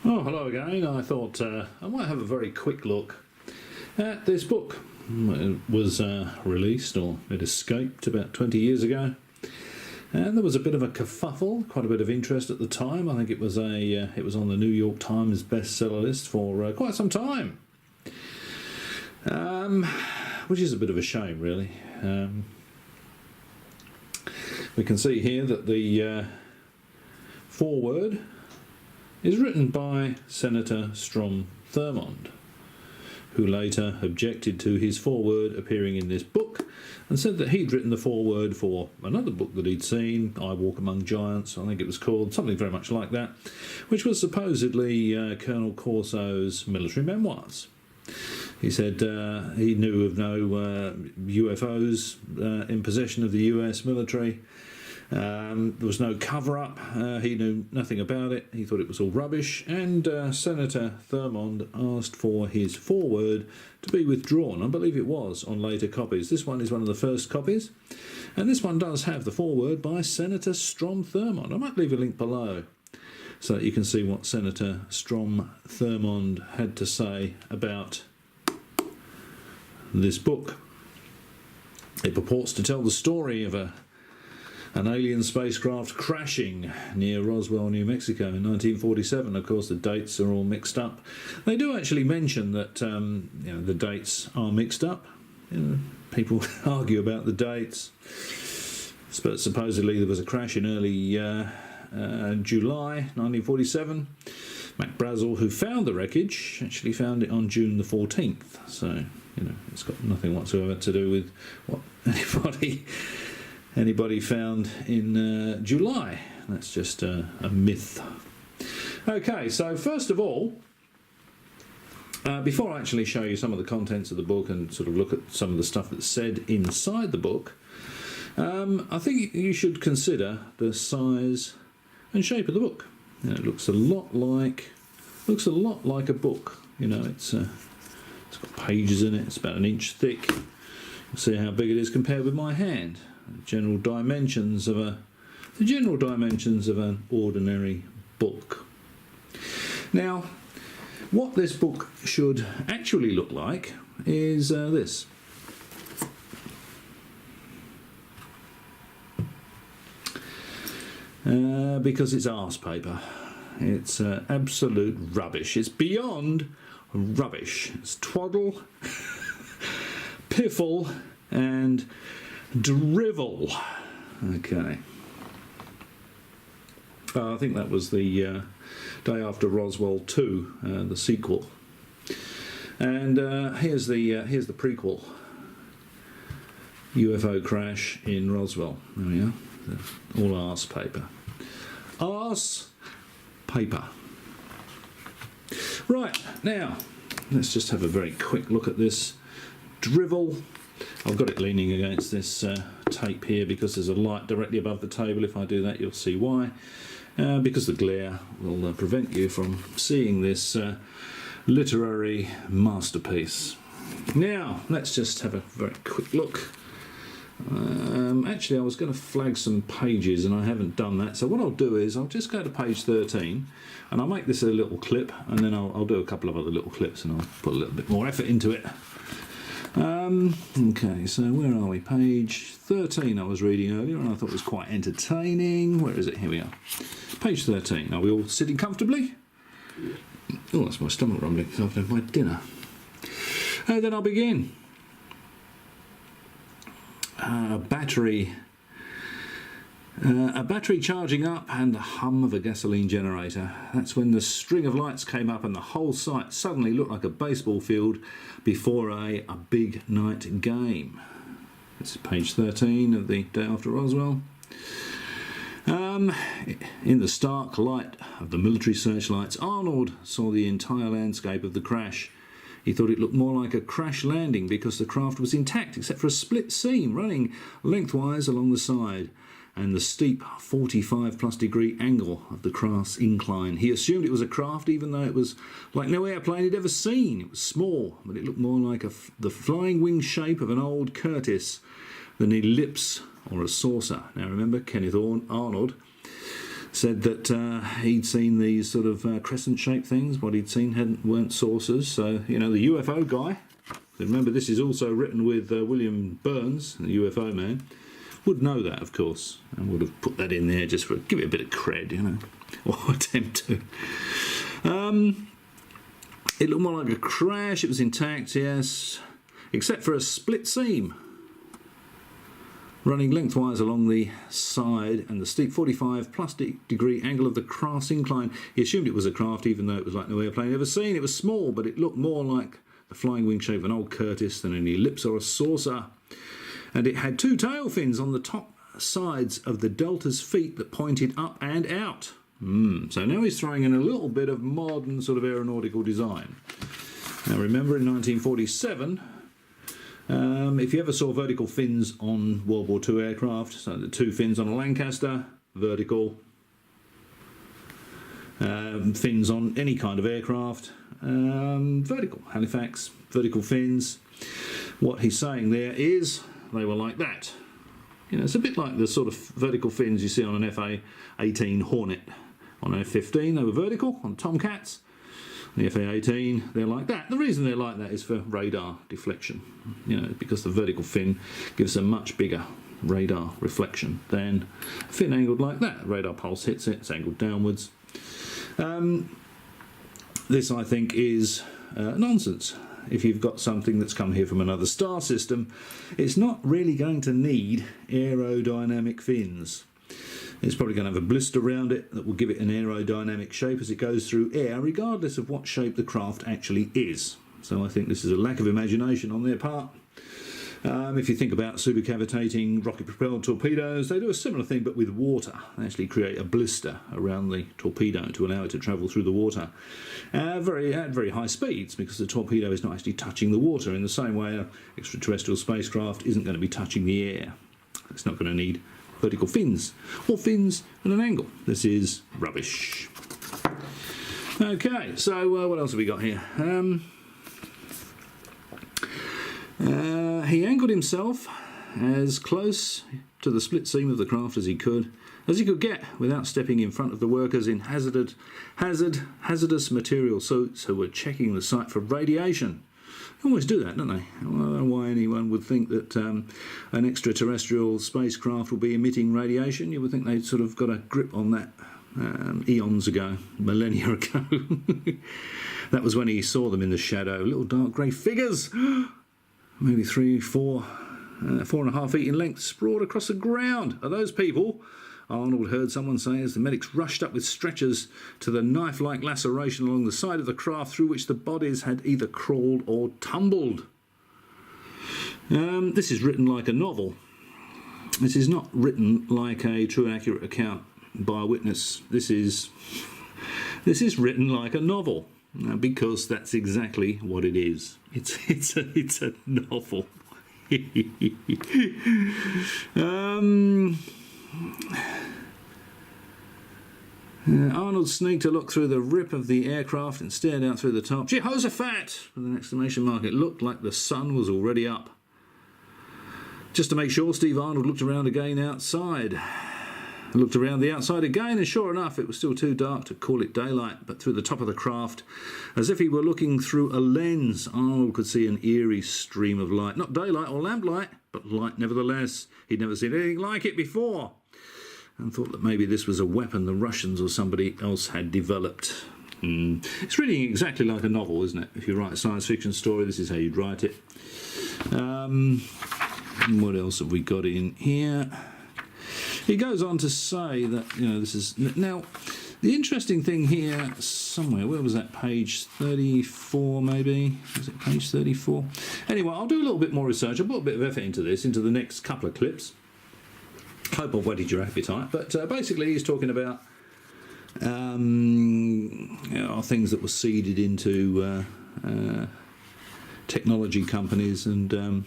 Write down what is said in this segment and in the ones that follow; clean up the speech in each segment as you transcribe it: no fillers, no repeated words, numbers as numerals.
Oh, hello again. I thought I might have a very quick look at this book. It was released, or it escaped, about 20 years ago, and there was a bit of a kerfuffle, quite a bit of interest at the time. I think it was it was on the New York Times bestseller list for quite some time, which is a bit of a shame, really. We can see here that the foreword is written by Senator Strom Thurmond, who later objected to his foreword appearing in this book and said that he'd written the foreword for another book that he'd seen, I Walk Among Giants, I think it was called, something very much like that, which was supposedly Colonel Corso's military memoirs. He said he knew of no UFOs in possession of the US military. There was no cover-up. He knew nothing about it. He thought it was all rubbish, and Senator Thurmond asked for his foreword to be withdrawn. I believe it was on later copies. This one is one of the first copies, and this one does have the foreword by Senator Strom Thurmond. I might leave a link below so that you can see what Senator Strom Thurmond had to say about this book. It purports to tell the story of an alien spacecraft crashing near Roswell, New Mexico in 1947. Of course, the dates are all mixed up. They do actually mention that the dates are mixed up. People argue about the dates, but supposedly there was a crash in early July 1947. Mac Brazel, who found the wreckage, actually found it on June the 14th. So, it's got nothing whatsoever to do with what anybody found in July. That's just a myth. Okay, so first of all, before I actually show you some of the contents of the book and sort of look at some of the stuff that's said inside the book, I think you should consider the size and shape of the book. It looks a lot like a book. It's got pages in it. It's about an inch thick. You'll see how big it is compared with my hand. The general dimensions of an ordinary book. Now, what this book should actually look like is this. Because it's arse paper. It's absolute rubbish. It's beyond rubbish. It's twaddle, piffle, and drivel. Okay. I think that was the Day After Roswell 2, the sequel. And here's the prequel. UFO crash in Roswell. There we are. All arse paper. Arse paper. Right, now let's just have a very quick look at this drivel. I've got it leaning against this tape here because there's a light directly above the table. If I do that, you'll see why. Because the glare will prevent you from seeing this literary masterpiece. Now, let's just have a very quick look. Actually, I was going to flag some pages and I haven't done that. So what I'll do is I'll just go to page 13 and I'll make this a little clip, and then I'll do a couple of other little clips and I'll put a little bit more effort into it. Okay, so where are we? Page 13 I was reading earlier and I thought it was quite entertaining. Where is it? Here we are. Page 13. Are we all sitting comfortably? Oh, that's my stomach rumbling because I've had my dinner. Then I'll begin. A battery charging up and the hum of a gasoline generator. That's when the string of lights came up and the whole site suddenly looked like a baseball field before a big night game. This is page 13 of the Day After Roswell. In the stark light of the military searchlights, Arnold saw the entire landscape of the crash. He thought it looked more like a crash landing because the craft was intact except for a split seam running lengthwise along the side and the steep 45+ degree angle of the craft's incline. He assumed it was a craft even though it was like no airplane he'd ever seen. It was small, but it looked more like the flying wing shape of an old Curtiss than an ellipse or a saucer. Now remember, Kenneth Arnold said that he'd seen these sort of crescent-shaped things. What he'd seen weren't saucers. So, you know, the UFO guy, remember this is also written with William Burns, the UFO man, would know that, of course, and would have put that in there just for give it a bit of cred, you know, or attempt to. It looked more like a crash. It was intact, yes, except for a split seam running lengthwise along the side and the steep 45-plus-degree angle of the craft's incline. He assumed it was a craft, even though it was like no airplane he'd ever seen. It was small, but it looked more like the flying wing shape of an old Curtiss than an ellipse or a saucer. And it had 2 tail fins on the top sides of the Delta's feet that pointed up and out. So now he's throwing in a little bit of modern sort of aeronautical design. Now remember, in 1947, if you ever saw vertical fins on World War II aircraft, so the 2 fins on a Lancaster, vertical, fins on any kind of aircraft, vertical, Halifax, vertical fins. What he's saying there is they were like that. You know, it's a bit like the sort of vertical fins you see on an FA-18 Hornet. On an F-15 they were vertical, on Tomcats. The FA-18, they're like that. The reason they're like that is for radar deflection, you know, because the vertical fin gives a much bigger radar reflection than a fin angled like that. Radar pulse hits it, it's angled downwards. This, I think, is nonsense. If you've got something that's come here from another star system, it's not really going to need aerodynamic fins. It's probably going to have a blister around it that will give it an aerodynamic shape as it goes through air, regardless of what shape the craft actually is. So I think this is a lack of imagination on their part. If you think about supercavitating rocket-propelled torpedoes, they do a similar thing but with water. They actually create a blister around the torpedo to allow it to travel through the water at very high speeds, because the torpedo is not actually touching the water in the same way an extraterrestrial spacecraft isn't going to be touching the air. It's not going to need vertical fins, or fins at an angle. This is rubbish. Okay, so what else have we got here? He angled himself as close to the split seam of the craft as he could get without stepping in front of the workers in hazardous material suits who were checking the site for radiation. They always do that, don't they? I don't know why anyone would think that an extraterrestrial spacecraft will be emitting radiation. You would think they'd sort of got a grip on that eons ago, millennia ago. That was when he saw them in the shadow, little dark grey figures, maybe 4.5 feet in length, sprawled across the ground. Are those people? Arnold heard someone say as the medics rushed up with stretchers to the knife-like laceration along the side of the craft through which the bodies had either crawled or tumbled. This is written like a novel. This is not written like a true and accurate account by a witness. This is written like a novel, because that's exactly what it is. It's a novel. Arnold sneaked a look through the rip of the aircraft and stared out through the top. Jehoshaphat! With an exclamation mark. It looked like the sun was already up. Just to make sure, Steve Arnold looked around again outside. Looked around the outside again, and sure enough, it was still too dark to call it daylight, but through the top of the craft, as if he were looking through a lens, Arnold could see an eerie stream of light. Not daylight or lamplight, but light nevertheless. He'd never seen anything like it before, and thought that maybe this was a weapon the Russians or somebody else had developed. It's reading exactly like a novel, isn't it? If you write a science fiction story, this is how you'd write it. What else have we got in here? He goes on to say that, you know, this is... Now, the interesting thing here somewhere, where was that, page 34 maybe? Was it page 34? Anyway, I'll do a little bit more research. I'll put a bit of effort into this, into the next couple of clips. Hope I've whetted your appetite. But basically he's talking about things that were seeded into technology companies, and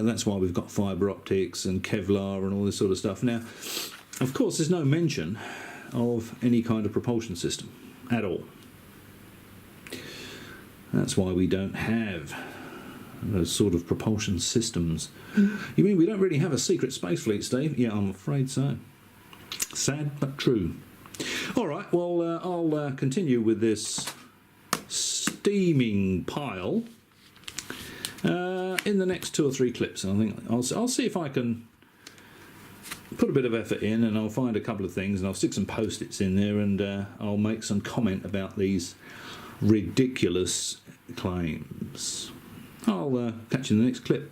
that's why we've got fibre optics and Kevlar and all this sort of stuff. Now, of course, there's no mention of any kind of propulsion system at all. That's why we don't have those sort of propulsion systems. You mean we don't really have a secret space fleet, Steve? Yeah, I'm afraid so. Sad but true. All right, well, I'll continue with this steaming pile in the next 2 or 3 clips. And I think I'll see if I can put a bit of effort in, and I'll find a couple of things, and I'll stick some post-its in there, and I'll make some comment about these ridiculous claims. I'll catch you in the next clip.